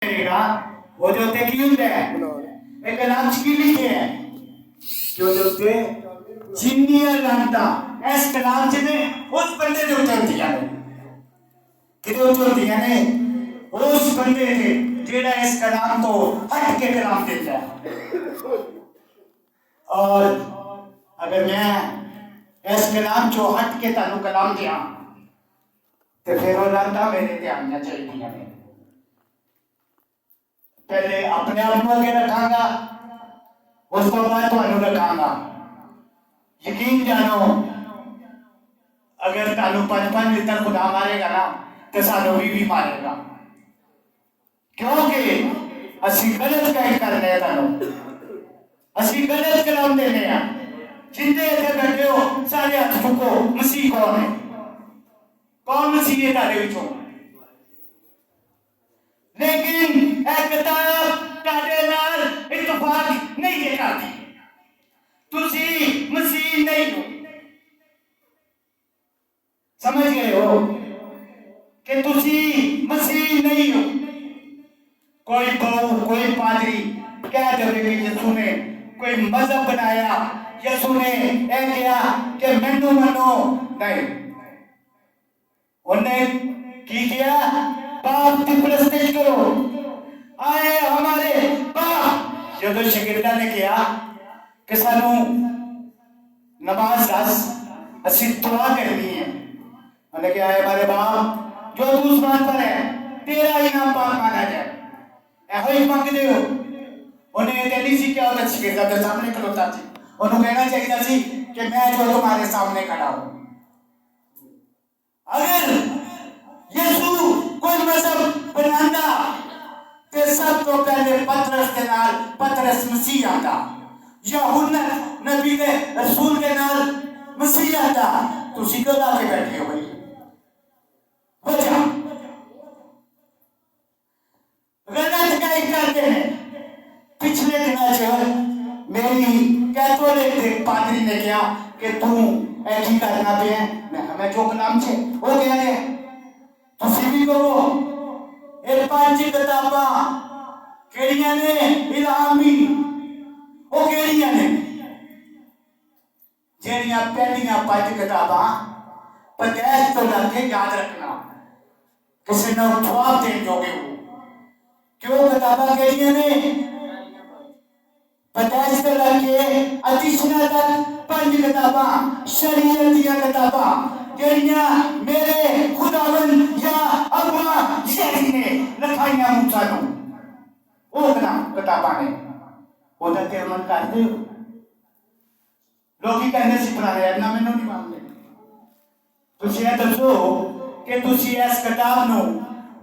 करेगा वो जो ते की होता है एक लांच की लिखे है जो ते जिन्निया लांटा इस कलाम ने उस बंदे जो चल दिया ने किधर चल दिया ने उस बंदे ने जेड़ा इस कलाम तो हट के कलाम देता है। और अगर मैं इस कलाम जो हट के तानु कलाम दिया तो फिर वो लांटा मेरे ते आनियां चाहिए ने। पहले अपने आप को आगे रखांगा उस तो बाद तुहानू रखांगा। यकीन जानो अगर तानू 5-5 लीटर खुदा मारेगा ना तो सानू भी मारेगा क्योंकि असी गलत गाइड कर रहे तानू असी गलत कलाम दे रहे हैं। जिंदे इतने बैठे हो सारे हाथ चुको मसीह कौन है कौन मसीह है तारे विचों लेकिन एक किताब तारे नाल इत्तेफाक नहीं दे करती तुसी मसीह नहीं हो। समझ गए हो कि तुसी मसीह नहीं हो। कोई बहु कोई पादरी कह देवे कि यीशु ने कोई मजहब बनाया यीशु ने यह किया कि मैनू मनो नहीं उन्हें की किया बाप की परस्तिश करो आए हमारे बाप जो शागिर्दा ने किया कि सानू नमाज दस असी दुआ करनी है उन्हें क्या है हमारे बाप जो तू उस्मान पर है तेरा इनाम पाक माना जाए ऐहो ही मांगते हो। उन्हें दिल्ली सी क्या होता शागिर्दा के सामने खलोता थी उन्हें कहना चाहिए थी कि मैं जो तुम्हारे सामने खड़ा हूं। अगर यीशु कोई मजहब बनांदा ते सब तो पहले पतरस के नाल पतरस मसीह आता यूहन्ना नबी के रसूल के नाल मसीह आता तुसी क्यों लाके बैठे हो भाई वजह गलत गाइड करते हैं। पिछले दिनों मेरी कैथोलिक के पादरी ने कहा कि तू ऐसी करना पे मैं जो कलाम छे वो कह रहे तुसी भी कहो ये 5 किताबां केड़ियां ने इल्हामी वो केड़ियां ने जेड़ियां पहलियां 5 किताबां पैदाइश तो लगे याद रखना किसी ने जवाब देने जोगे हो क्यों किताबां केड़ियां ने पैदाइश तो लगे अतिशना तक 5 किताबां शरीयत दी किताबां जेड़ियां मेरे खुदावन या अब्बा यही ने लिखाइयां मूसा नू वो किताबां ने ओदा ते अमल करदे हो। लोग कहने सी पुराने ना मैनू नहीं मानते तुसी ये दसो कि तुसी इस किताब नू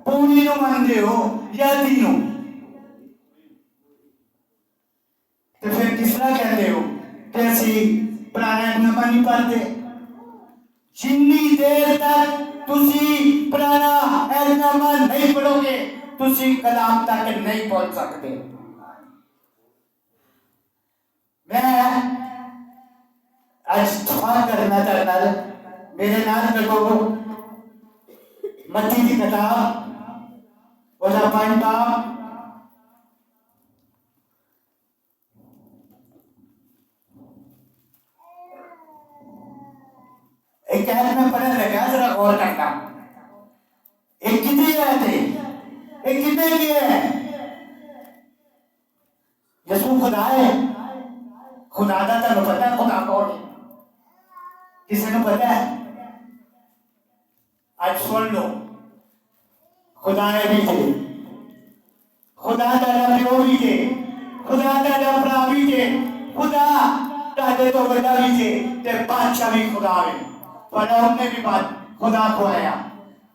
पूरी नू मानदे हो या दी नू तो फिर किस तरह कहते हो कि असी पुराना नवा नहीं पढ़ते। जिन्नी देर तक तुसी पुराना नवा नहीं पढ़ोगे तुसी कलाम तक नहीं पहुंच सकते। मैं आज दुआ करना चाहता मेरे नाल देखो मत्ती की किताब और 5 बाब एक आयत में पढ़ने लगा जरा गौर करना एक कितनी आयत है एक कितने की है यीशु खुदा है खुदा दा तो पता है खुदा कौन है किसी ने पता है आज सुन लो खुदा है भी थे खुदा दा प्यो भी थे खुदा दा भरा भी थे खुदा ताजे तो बड़ा भी थे ते बादशाह भी खुदा है पर हमने भी बात खुदा को आया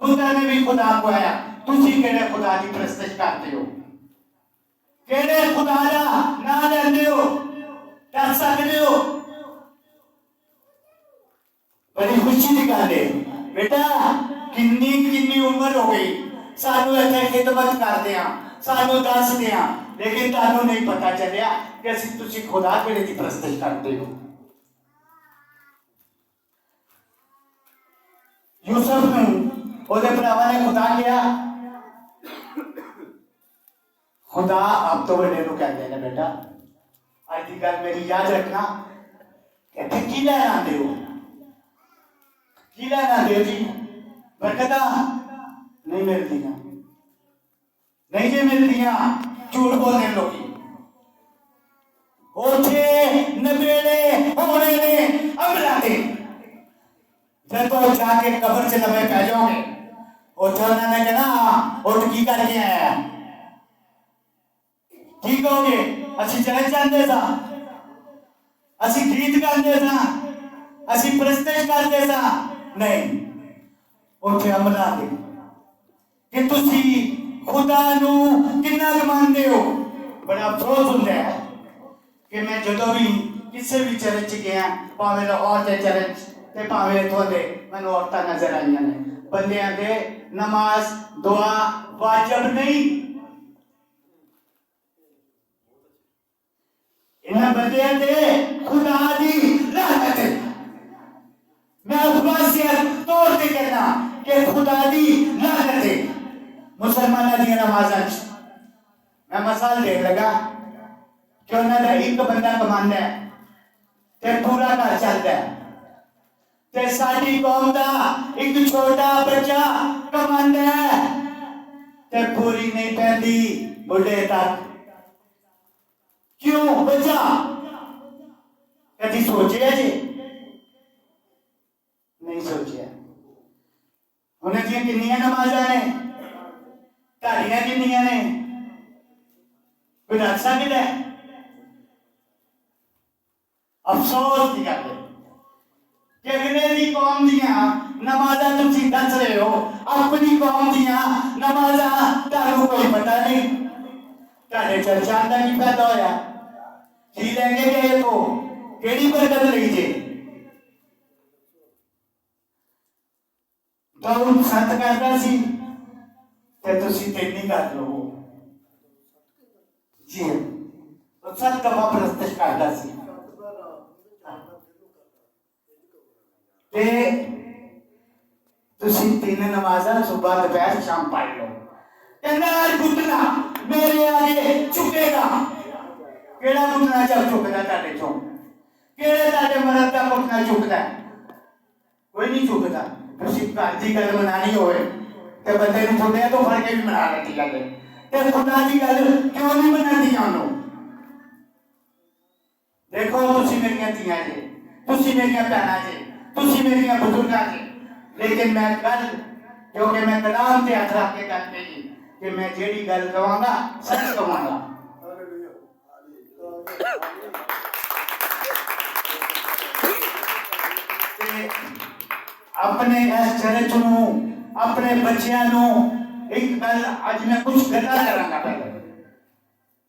खुदा ने भी खुदा को आया तुसी केड़े खुदा की परस्तिश करते हो केड़े खुदा दा नाम लेंदे हो दस सकते हो। बड़ी खुशी की गल है बेटा किन्नी किन्नी उम्र हो गई सानू इत्थे खिदमत करदे हां सानू दसदे हां लेकिन तानू नहीं पता चलिया कि असीं तुसी खुदा केड़े दी परस्तिश करते हो। यूसुफ नू ओदे भरावां ने खुदा किया खुदा आप तो बड़े को कहते हैं बेटा, आज की गल मेरी याद रखना, कहते की लैन आते हो, की लैन आते हो जी, बरकत नहीं मिलती, नहीं जी मिलती, झूठ बोलते लोग, उठे नबेड़े होने ने अमला दे, जब तो जाके कब्र से लबे पै जाओगे, उठे उन्होंने कहना उठ की करके आया, ठीक हो गए, असी चले जाते सा, असी गीत गाते सा, असी प्रस्तुत करते सा, नहीं, उठे अमला दे, कि तुसी खुदा नू कितना मानते हो, बड़ा अफसोस होता है कि मैं जो भी किसी भी चर्च गया, भावे लाहौर के चर्च ते भावे इत्थों दे मैनूं औरतां नजर आईयां ने, बंदियां दे नमाज दुआ वाजिब नहीं, इन्हां बंदियां दे खुदा दी लानत है। मैं उपवासिया तौर ते कहना कि खुदा दी लानत है मुसलमानां दी नमाज़ां च। मैं मिसाल देन लगा कि उन्होंने एक बंदा कमांदा है ते पूरा घर चलता है, ते साडी कौम दा एक छोटा बच्चा कमांदा है ते पूरी नहीं पैंदी बुढ़े तक, क्यों बच्चा कभी सोचे जी, नहीं सोचे, उन्हें जी किन्नियां नमाज़ां ने, ताड़ियां किन्नियां ने, कोई रख सकता है? अफसोस की गल है कि अगले दी कौम दियां नमाज़ां तुसीं दस रहे हो, अपनी कौम दियां नमाज़ां तुहानूं कोई पता नहीं, तुहाडे चर्चां दा की फायदा होया, की लैके गए तो केड़ी बरकत लई जे, दाऊद संत करदा सी ते तुसीं तेनी कर लो जी, तो सत दफा प्रस्तुत करदा सी ते तुसी तीन नमाज़ां सुबह दोपहर शाम पढ़ लो, कहना घुटना मेरे आगे झुकेगा, केड़ा घुटना चल झुकदा तुहाडे चों, केड़े तुहाडे मर्द दा घुटना झुकदा, कोई नहीं झुकदा। तुसी घर दी गल मनानी होवे ते बंदे नूं थोड़े तो फड़ के भी मना लेती गल, ते खुदा दी गल क्यों नहीं मनांदी ओनू? देखो तुसी मेरियां धीआं जे, तुसी मेरियां भैणां जे, तुसी मेरियां बुजुर्गां जे, लेकिन मैं गल क्योंकि मैं कलाम ते हथ रख के गल कही कि मैं जेड़ी गल कहांगा सच कहांगा। अपने इस चर्च नूं, अपने बच्चियां नूं एक गल अज मैं कुछ गल्लां करांगा, पहले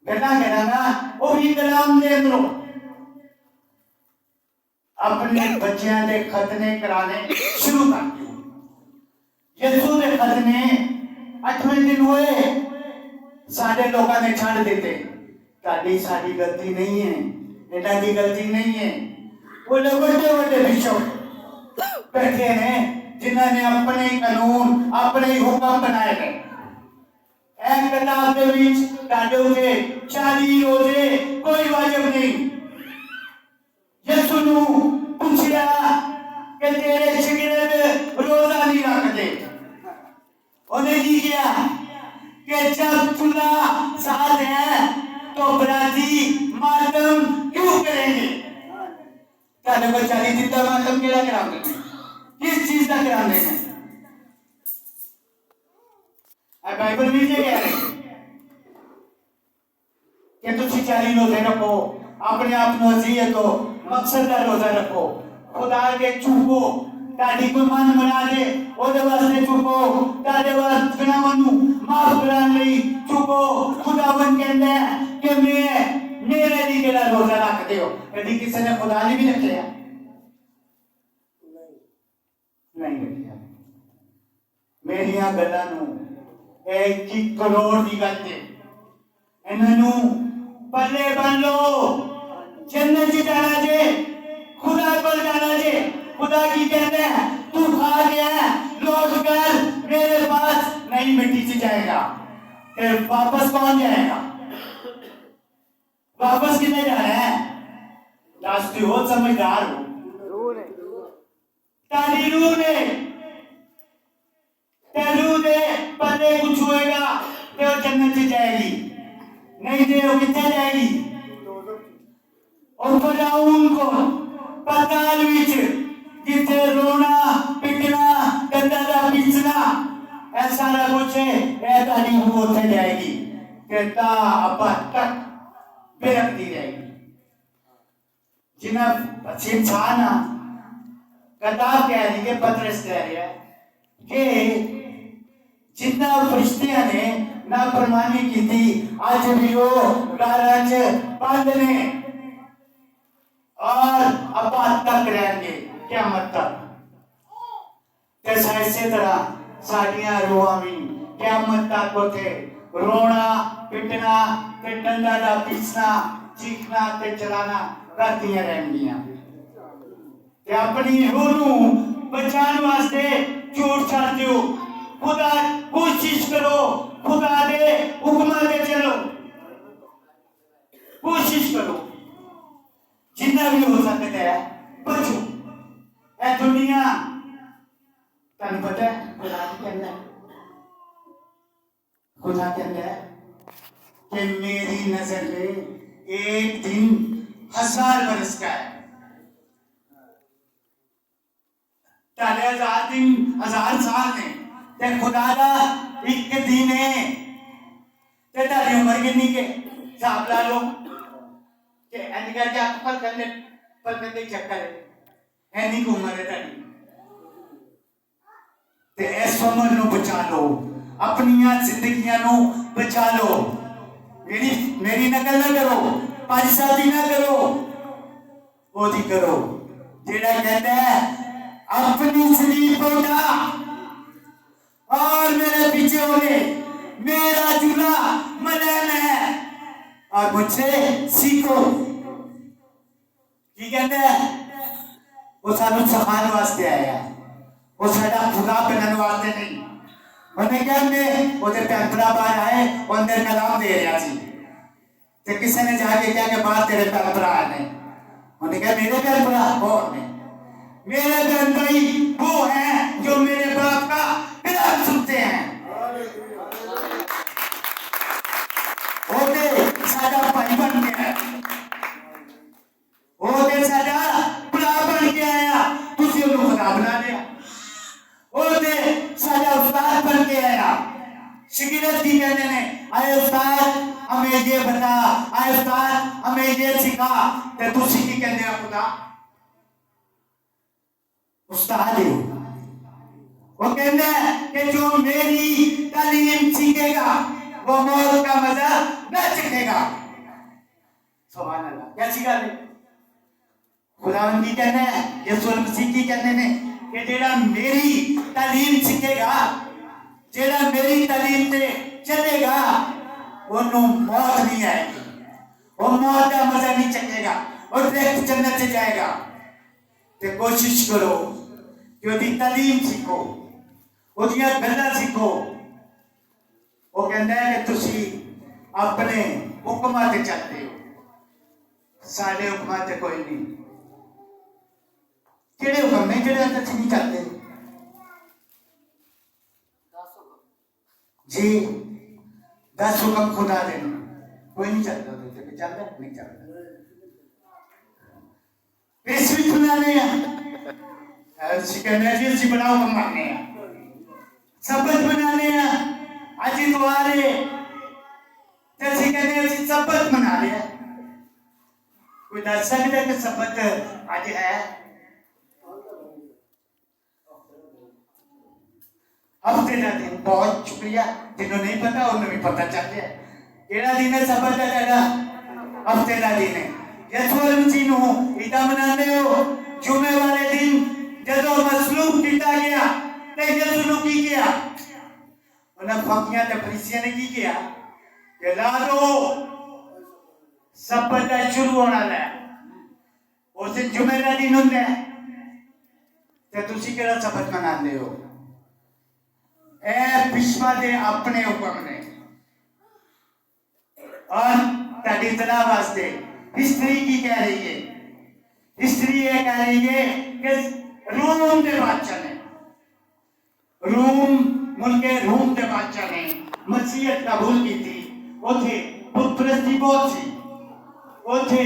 गल्लां करांगा वो भी कलाम दे अंदरों, अपने बच्चियां दे खतने कराने शुरू कर दियो। यसू दे खतने 8वें दिन हुए, सारे लोगों ने छड़ देते, ताड़ी साड़ी गलती नहीं है, इन्हां दी गलती नहीं है, वो लोग बड़े बड़े बिशप बैठे हैं जिन्होंने अपने कानून अपने हुक्म बनाए हैं, एक किताब के बीच ताड़े उते 40 रोजे कोई वाजिब नहीं। यसू नूं पूछया कि तेरे शिगिर्द रोजा नहीं रखते, उन्हें जी किया कि जब खुदा साथ है तो बराती मातम क्यों करेंगे? ताने को 40 दिन का मातम केड़ा कराते हैं, किस चीज का कराते हैं? बाइबल में ये कह रहे कि तुसी 40 रोजे रखो, अपने आप को अजीयत हो, मकसद का रोजा रखो, खुदा के चुको, ताड़ी कोई मन बना दे ओदे वास्ते चुको, ताड़े वास्ते गुनाहां नूं माफ करन लई चुको। खुदावन कहंदा है कि मैं मेरे लिए केड़ा रोजा रखदे हो, कदी किसी ने खुदा ने भी रखिया नहीं रखिया। मेरियां गल्लां नूं 1 करोड़ दी गल ते इन्हां नूं पल्ले बन लो, जन्नत च जाना जे, खुदा को जाना जे। खुदा की कहते हैं तू खा गया लौट कर मेरे पास नहीं, मिट्टी से जाएगा, फिर वापस कौन जाएगा? वापस कितने जाना है? रास्ते हो समझदार हो, ताली रू ने तेरू दे पते कुछ होएगा तो जन्नत से जाएगी, नहीं दे वो कितने जाएगी? और फराउन को पाताल विच जिथे रोना पिटना गंदा दा पीसना ऐसा ना कुछ है, ऐ ताली रू उठे जाएगी कहता अब तक बेरखती रहेगी। जिन्हें अच्छी इंसान किताब कह रही है, पतरस कह रही है कि जितना फरिश्तियां ने नाफरमानी की थी आज भी वो गारज बंद ने और अब तक रहेंगे क़यामत तक। इसे तरह साडियां रूहां भी क़यामत तक उथे रोना पिटना ते डंडा दा पीसना चीखना ते चलाना करदियां रहंदियां। ते अपनी रूह नूं बचाने वास्ते झूठ छड्ड दिओ, खुदा कोशिश करो, खुदा दे हुक्मां ते चलो, कोशिश करो जितना भी हो सकता है बचो। ए दुनिया तुहानू पता है खुदा की कहना है, खुदा कहता है कि मेरी नजर में एक दिन 1000 बरस का है, 1000 दिन 1000 साल ने ते खुदा दा एक दिन है ते तारी उम्र कितनी के हिसाब ला लो कि ऐनी करके आप पल करने चक्कर है ऐनी की उम्र है तारी ते इस उम्र नू बचा लो, अपनियां जिंदगियां नू बचा लो। मेरी नकल ना करो, 5 साल की ना करो, वो दी करो जेड़ा कहता है अपनी सलीब उठा और मेरे पीछे होने, मेरा चूल्हा मलैन है और मुझसे सीखो। की कहते हैं वो सानू सिखाने वास्ते आया, वो साडा खुदा बनने वास्ते नहीं। उन्हें क्या में उधर पैंपरा बाहर आए और अंदर कलाम दे रहा सी ते किसी ने जाके क्या के बाहर तेरे पैंपरा ने उन्हें कहा मेरे पैंपरा कौन है? मेरे बहन भाई वो हैं जो मेरे बाप का विलाप सुनते हैं। ओके साडा भाई बन गया, ओके साडा भरा बन के आया, तुसी उन्हें खुदा बना दिया। ओके साडा उस्ताद बन के आया, शिगिरत की कहने ने आए उस्ताद हमें ये बता, आए उस्ताद हमें ये सिखा, ते तुसी की कहने हैं खुदा उस्ताद है। वो कहते हैं कि जो मेरी तालीम सीखेगा वो मौत का मजा न चखेगा। सुभान अल्लाह, क्या सीखा ले खुदावन की कहने हैं, यीशु मसीह की कहने ने कि जेड़ा मेरी तालीम सीखेगा, जेड़ा मेरी तालीम से चलेगा वो मौत नहीं आएगी, वो मौत का मजा नहीं चखेगा और डायरेक्ट जन्नत से जाएगा। तो कोशिश करो कि उसकी तालीम सीखो, उसदियां गल्लां सीखो। वो कहता है कि तुसी अपने हुक्मां ते चलते हो, साडे हुक्मां ते कोई नहीं। केड़े हुक्म नहीं जेड़े अंदर नहीं चलते जी? 10 हुक्म खुदा दे कोई नहीं चलता, चलता नहीं चलता। पेशवी बनाने जी बड़ा हुक्म मानने सबत बनाने अज इतवारे सबत मना लिया। कोई दस सकता कि सबत अज है? हफ्ते का दिन, बहुत शुक्रिया जिन्होंने नहीं पता उन्हें भी पता चल गया केड़ा दिन है सबत का तेरा हफ्ते का दिन है। यीशु मसीह नू ईदा मनाते हो जुमे वाले दिन जदों मसलूब किया गया ते यीशु नू की किया? उन्हें फकीयां ते फरीसियां ने की किया कि ला दो सबत का शुरू होना है, उस दिन जुमे का दिन होंगे ते तुसी केड़ा सबत मनाते हो? ए विश्वा दे अपने हुक्म ने और साड़ी इतना वास्ते हिस्ट्री की कह रही है, हिस्ट्री ये कह रही है कि रोम के बादशाह ने, मुल्के रोम के बादशाह ने मसीहत कबूल की थी। उथे बुत परस्ती बहुत सी, उथे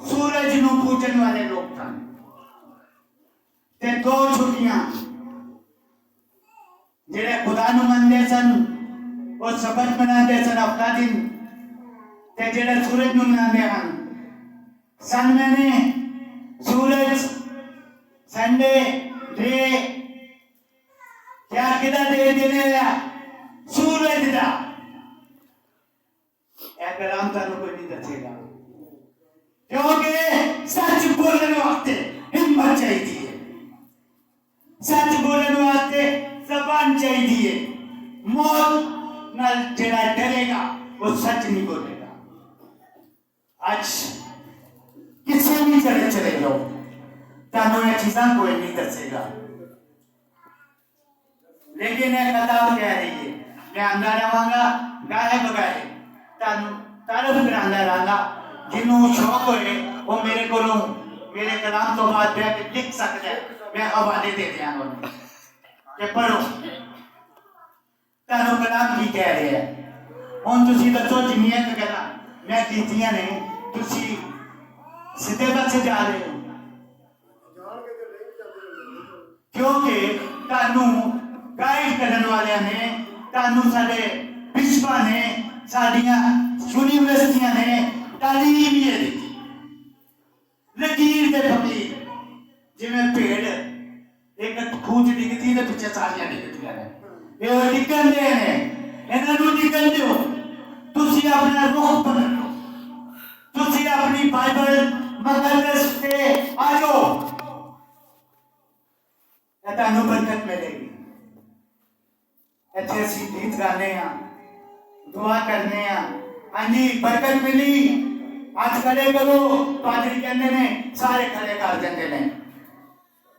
सूरज नू पूजन वाले लोग थे। ते 2 छुट्टियां जेड़े खुदा नू मनदे सन वो सबत मनाते सन हफ्ता दिन, ते जेड़े सूरज नू मनाते हैं सन महीने, सूरज, संडे डे, क्या किदा दे देने सूरज दा कलाम तानू कोई नहीं दसेगा, क्योंकि सच बोलने वास्ते हिम्मत चाहिए, सच बोलने वास्ते जबान चाहिए। मौत नाल जेड़ा डरेगा वो सच नहीं बोलेगा। आज किसी भी जगह चले जाओ तानू ये चीज़ां कोई नहीं दसेगा, लेकिन ये किताब कह रही है मैं आंदा रहांगा गाए बगाए तानू तारफ करांदा रहांगा। जिन्हों शौक होए वो मेरे को मेरे कलाम तो बाद लिख सकते हैं, मैं हवाले दे दिया कि पढ़ो तानू कलाम की कह रहे हैं। हुण तुसी दसो जिन्नियां गल्लां मैं कीतियां ने तुसी सीधे पासे जा रहे हो, क्योंकि तानू गाइड करने वाले ने, तानू साडे बिशपा ने, साडियां यूनिवर्सिटियां ने तालीम ये दी लकीर के फकीर, जिवें भेड़ एक खूह च डिगदी ते पिछे सारियां डिगदियां ने, ये डिगन दे ने, इन्हां नूं डिगन दिओ। तुसी अपना रुख बदलो, तुसी अपनी बाइबल मुकद्दस पे आ जाओ, तानू बरकत मिलेगी। इत्थे असीं गीत गाने आ, दुआ करने आ, हाँ जी बरकत मिली, हाथ खड़े करो, पादरी कहते ने सारे खड़े कर देते ने,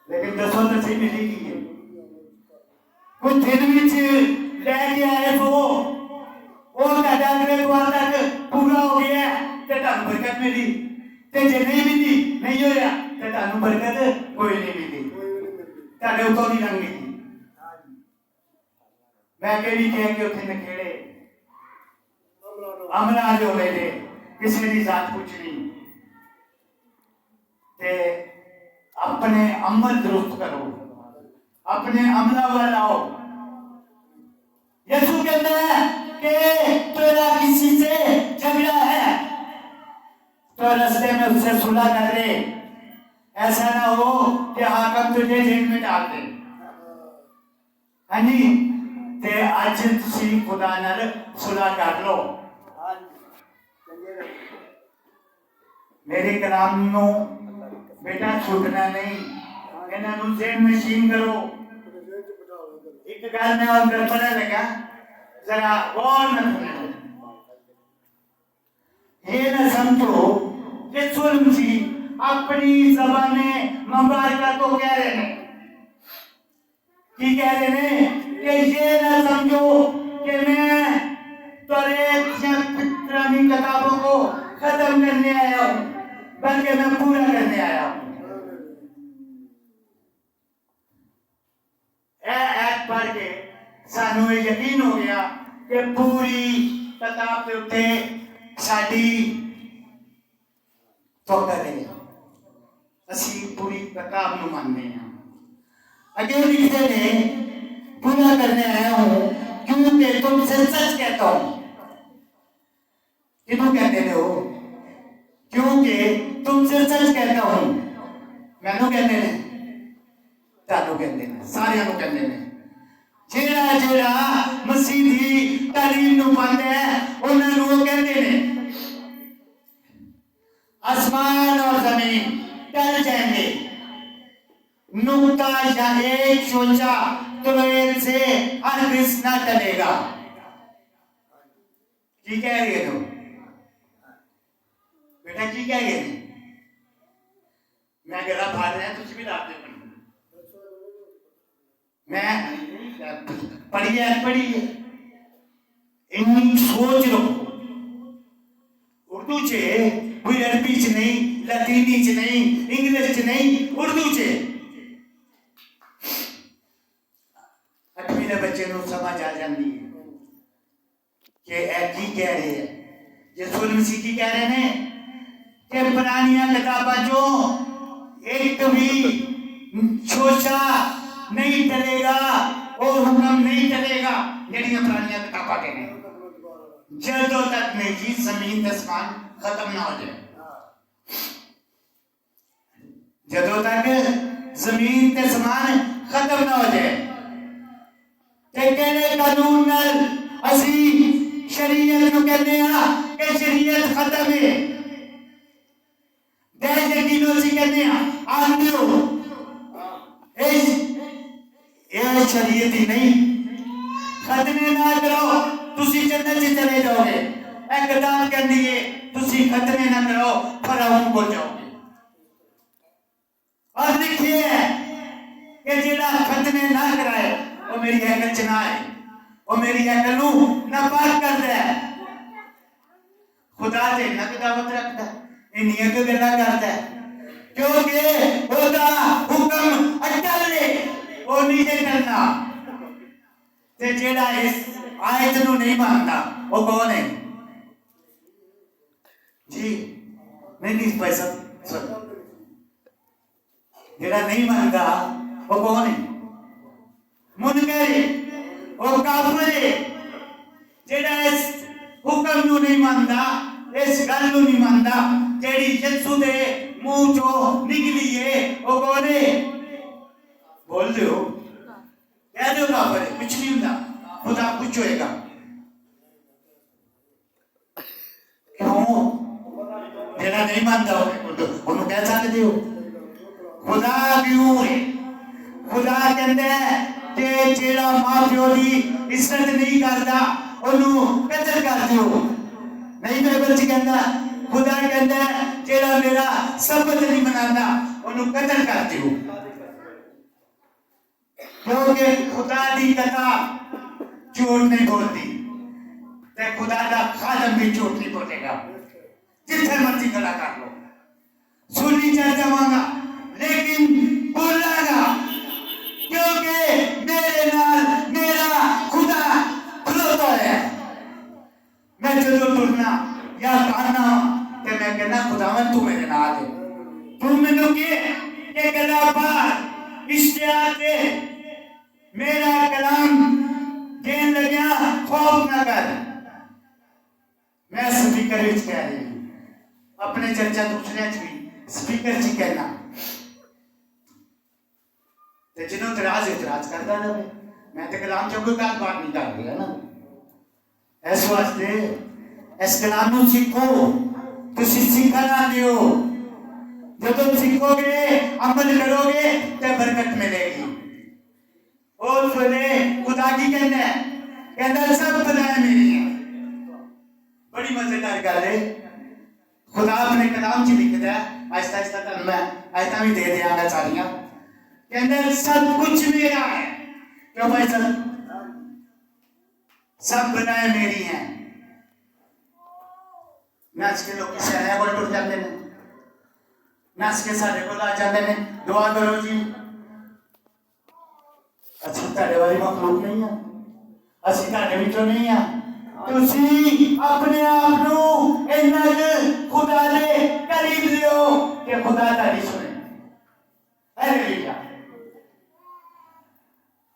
लेकिन दसो तो सही मिली की है? कुछ दिन विच लैके आए वो तुहाडा अगले द्वार तक पूरा हो गया ते तुहानू बरकत मिली, ते जे नहीं मिली नहीं होया ते तुहानू बरकत कोई नहीं मिली, तुहाडे उतों नहीं लंघी। मैं कही कह के उठे नखेड़े अमला जो मेरे किसी की जात पूछनी ते अपने अमल दुरुस्त करो, अपने अमला वाल आओ। यीशु कहता है कि तेरा किसी से झगड़ा है तो रास्ते में उससे सुलह कर ले, ऐसा ना हो कि हाकम तुझे जेल में डाल दे। हाँ जी, ते आज तुसी खुदा नाल सुलह कर लो। मेरे कलाम नू बेटा छूटना नहीं, इन्हां नू ज़हन नशीन करो। एक गल मैं अंदर पता लगा, जरा गौर न सुनो, ये न समझो कि सुलमसी अपनी ज़बाने मुबारका को कह रहे हैं, कि कह रहे हैं कि ये न समझो कि मैं तौरात या पुरानी किताबों को खत्म करने आया हूं, बल्कि मैं पूरा करने आया हूं। ऐप पढ़ के सानू ये यकीन हो गया कि पूरी किताब के उत्ते साडी तवक्कुल है, असी पूरी किताब नू मानते हैं। अगे लिखते ने पूरा करने आया हूं क्योंकि तुमसे सच कहता हूं। कितों कहते हो? क्योंकि तुमसे सच कहता हूं। मैनू कहते हैं, तानू कहते हैं, सारियां नू कहते हैं। जेड़ा जेड़ा मसीह दी तालीम नू पांदे है उन्हां नू वो कहते हैं आसमान और जमीन टल जाएंगे, नुक्ता या एक सोचा तुरंत से हरगिज़ ना टलेगा। की कह रही है? बेटा की कह रही है? मैं गला फाड़ रहा है, तुझे भी डाल दे। मैं पढ़ी है, इन्नी सोच रखो। उर्दू च कोई अरबी च नहीं, लतीनी च नहीं, इंग्लिश च नहीं, उर्दू च। 8वीं के बच्चे को समझ आ जाती है कि की कह रहे हैं। यसुल मसीह की कह रहे हैं कि पुरानिया किताबों चो एक भी शोशा नहीं टलेगा और हुक्म नहीं टलेगा जड़ियां पुरानिया किताबा के ने, जदों तक नहीं जमीन आसमान खत्म ना हो जाए, जदों तक जमीन ते आसमान खत्म ना हो जाए। ते कहने कानून नाल असी शरीयत को कहने कि शरीयत खत्म है, दहशत यकीनों से कहने आंदे हो ये शरीयत ही नहीं, खतने ना करो तुसी जन्नत में चले जाओगे। एक किताब कहती है तुसी खतने ना करो फराउन को जाओगे। और लिखिए कि जेड़ा खतने ना कराए वो मेरी हैकल चना है, वो मेरी हैकल नू नापाक कर दे। खुदा ते ना दावत रखता इन्नियां को गल्लां करता है क्योंकि ओदा हुक्म अटल है, वो नहीं करना। ते जेड़ा इस आयत नू नहीं मानता वो कौन है जी? नहीं पैसा जेड़ा नहीं मानता वो कौन है? मुनकर है, वो काफिर है। जेड़ा इस हुक्म नू नहीं मानता, इस गल नू नहीं मानता जेड़ी यीशु दे मुंह चो निकली है वो कौन है? बोल दो, कह दो काफिर है, कुछ नहीं होता, खुदा कुछ होएगा। क्यों? जेड़ा नहीं मानता उन्होंने कह सकते हो खुदा क्यों है? खुदा कहते हैं कि जेड़ा मां प्यो की इज्जत नहीं करता उन्होंने कत्ल कर दो। नहीं बाइबल च कहता, खुदा कहता है जेड़ा मेरा सबत नहीं मनाता उन्होंने कत्ल कर दो, क्योंकि खुदा की कथा झूठ नहीं बोलती, खुदा का खादम भी झूठ नहीं बोलेगा। जिथे मर्जी खड़ा कर लो, सुनी चढ़ जावांगा लेकिन बोलागा, क्योंकि मेरे नाल मेरा खुदा खलोता है। मैं जो टुरना या गाना ते मैं कहना खुदावन तू मेरे नाल है, तू मैनू के गला बार इश्तिहार दे, मेरा कलाम देन लग्या खौफ ना कर। मैं स्पीकर विच कह रही हूं, अपने चर्चा दूसरे भी स्पीकर जी कहना ते जिन्हों इतराज करता रहे। मैं तो कलाम चो कोई गल बात नहीं कर रही है ना। इस वास्ते इस कलाम नू सीखो, तुसी सीखन आंदे हो, जदों सीखोगे अमल करोगे तो बरकत मिलेगी। उस वेले खुदा की कहना सब बनाए मेरी है। बड़ी मजेदार गल है, खुदा अपने कलाम च लिखता है, आहिस्ता आहिस्ता तुहानू मैं आयतां भी दे देंगा सारियां। कहंदा सब कुछ मेरा है, क्यों भाई सब बनाए मेरी हैं। नस के लोग सियाणियां कोल टुर जाते हैं, नस के साडे कोल आ जाते हैं, दुआ करो जी। ਅਸੀਂ ਤੁਹਾਡੇ ਵਾਲੀ ਮਖਲੂਕ ਨਹੀਂ ਆ, ਅਸੀਂ ਤੁਹਾਡੇ ਵਿੱਚੋਂ ਨਹੀਂ ਆ। ਤੁਸੀਂ ਆਪਣੇ ਆਪ ਨੂੰ ਇੰਨਾ ਖੁਦਾ ਦੇ ਕਰੀਬ ਲਿਓ ਕਿ ਖੁਦਾ ਤੁਹਾਡੀ ਸੁਣੇ। ਹਾਲੇਲੂਇਆ।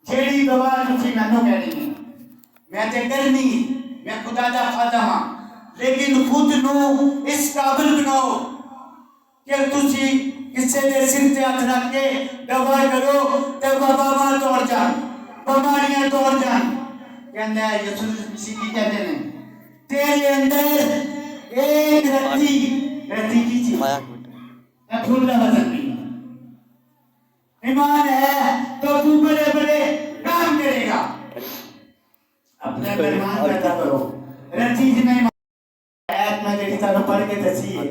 ਜਿਹੜੀ ਦੁਆ ਤੁਸੀਂ ਮੈਨੂੰ ਕਹਿਣੀ ਹੈ मैं तो करनी, मैं खुदा दा खादम हाँ, लेकिन खुद नू इस काबिल बनाओ कि तुसी किसी दे सिर ते हथ रख के दवा करो ते बाबा तोड़ जान, बीमारियां तोड़ जान। कहंदा है यीशु मसीह की कहते हैं तेरे अंदर एक रत्ती की चीज है, फूल का वजन नहीं। ईमान है तो तू बड़े बड़े काम करेगा। अपना ईमान पैदा करो, चीज नहीं आयत में जेडी तारो पढ़ के दसी है,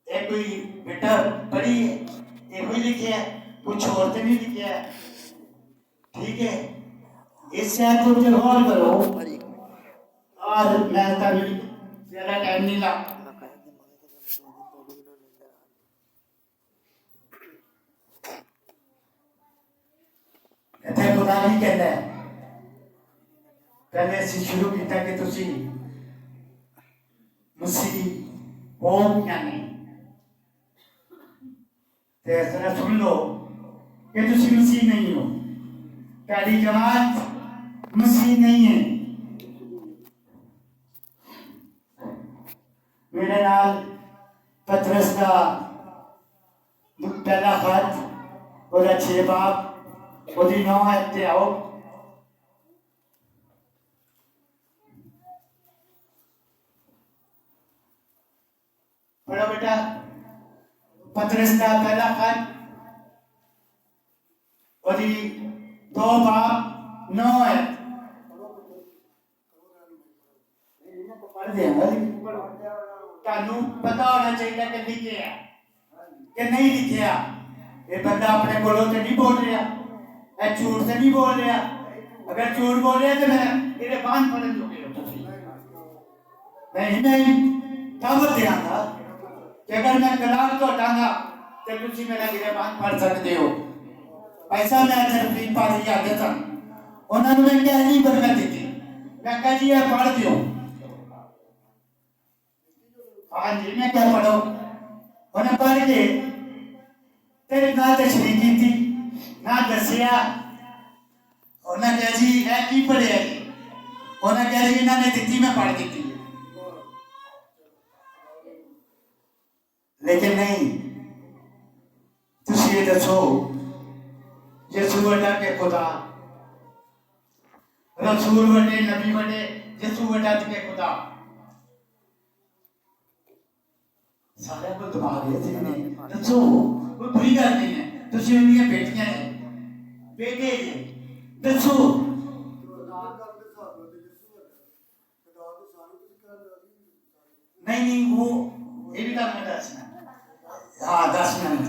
एक कोई बेटा पढ़ी है, ये कोई लिखे है, कुछ और तो नहीं लिखे है। ठीक है, इस आयत को जब गौर करो और मैं तारो ज्यादा टाइम नहीं ला। ਇੱਥੇ ਖੁਦਾ ਕੀ ਕਹਿੰਦਾ ਪਹਿਲੇ ਅਸੀਂ ਸ਼ੁਰੂ ਕੀਤਾ ਕਿ ਤੁਸੀਂ ਮਸੀਹ ਹੋ ਜਾਂ ਨਹੀਂ ਤੇ ਜ਼ਰਾ ਸੁਣ ਲਓ कि तुसी मसीह नहीं हो। पहली जमात मसीह नहीं है। मेरे नाल पतरस का पहला खत और 6 बाब और 9 आयत आओ। पढ़ो बेटा पतरस का पहला खत और 2 बाब 9 आयत पढ़ देंगे। तानू पता होना चाहिए कि लिखे है कि नहीं लिखे। ये बंदा अपने कोलों से नहीं बोल रहा, ये झूठ से नहीं बोल रहा। अगर झूठ बोल रहे तो मैं ये बांध पड़े मैं इन्हें दावत देंगा कि अगर मैं कलाम तो हटाऊंगा तो तुम मेरा गिरबान पढ़ सकते हो। ऐसा मैं तरफीन पारी आगे था उन्होंने मैं क्या नहीं बरकत दी थी। मैं कह जी पढ़ दियो। हाँ जी मैं क्या पढ़ो उन्हें पढ़ के तेरे ना तशरीह की थी ना दसिया। उन्हें कहा जी है की पढ़े है। उन्हें कहा जी इन्होंने दी मैं पढ़ दी थी। लेकिन नहीं तुम ये दसो यसू वड्डा के खुदा रसूल वड्डे नबी वड्डे यसू वड्डा के खुदा सारे को दिमाग है जिन्हें दसो कोई बुरी गल नहीं है। तुसी उनकी बेटियां हैं बेटे हैं दसो नहीं वो ये भी काम मैं दसना। हाँ 10 मिनट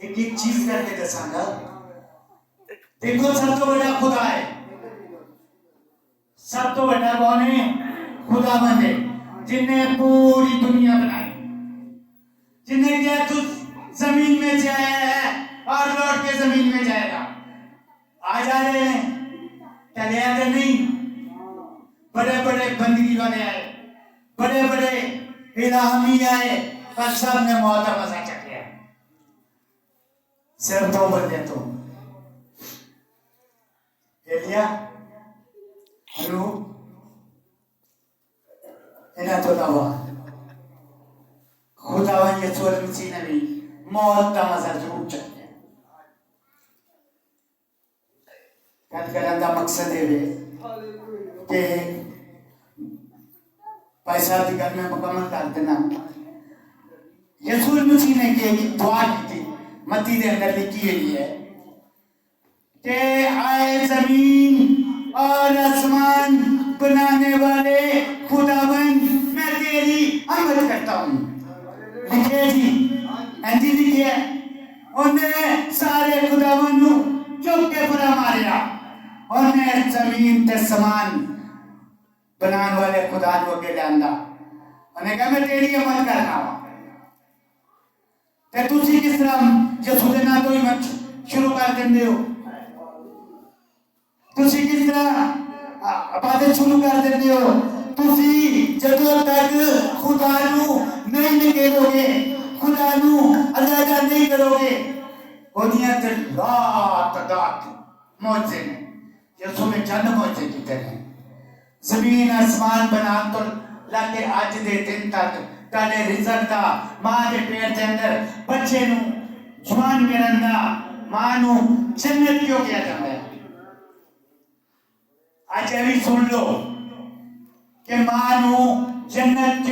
एक एक चीज करके दसांगा। देखो सब तो बड़ा खुदा है। सब तो बड़ा कौन है? खुदावंद है जिन्हें पूरी दुनिया बनाई, जिन्हें क्या तू जमीन में से आया है और लौट के जमीन में जाएगा। आ जा रहे हैं चले आते नहीं। बड़े बड़े बंदगी वाले आए, बड़े बड़े इलामी आए पर सब ने मौत का मजा चख लिया। सिर्फ 2 बंदे तो एलिया हनु इन्हें तो दवा खुदावन यसू मसीह ने भी मौत का मजा जरूर चख लिया। कल करने का मकसद है कि पैसा की घर में मुकम्मल कर देना। यसू मसीह ने की दुआ की थी मत्ती के अंदर लिखी हुई है कि आए जमीन और आसमान बनाने वाले खुदावंद मैं तेरी अमद करता हूँ। लिखे जी ऐसी लिखी है उन्हें सारे खुदावंद चुप के पूरा मारिया और मैं जमीन ते समान बनाने वाले खुदा को के जानदा उन्हें कहा मैं तेरी अमद करना हूँ। ते तुसी किस तरह यसू दे नाम तो ही मत शुरू कर देंगे हो। तुसी किस तरह इबादत शुरू कर देंगे हो। तुसी जदों तक खुदा नू नहीं निकेरोगे, खुदा नू अलग नहीं करोगे ओदियां ते रात मौजे ने यसू ने चंद मौजे कीते हैं। जमीन आसमान बना तो लाके आज दे दिन तक ताले रिजल्ट दा मां दे पेट दे अंदर बच्चे नु जवान करन दा मां नु जन्नत क्यों किया जाता है। आज भी सुन लो कि मां नु जन्नत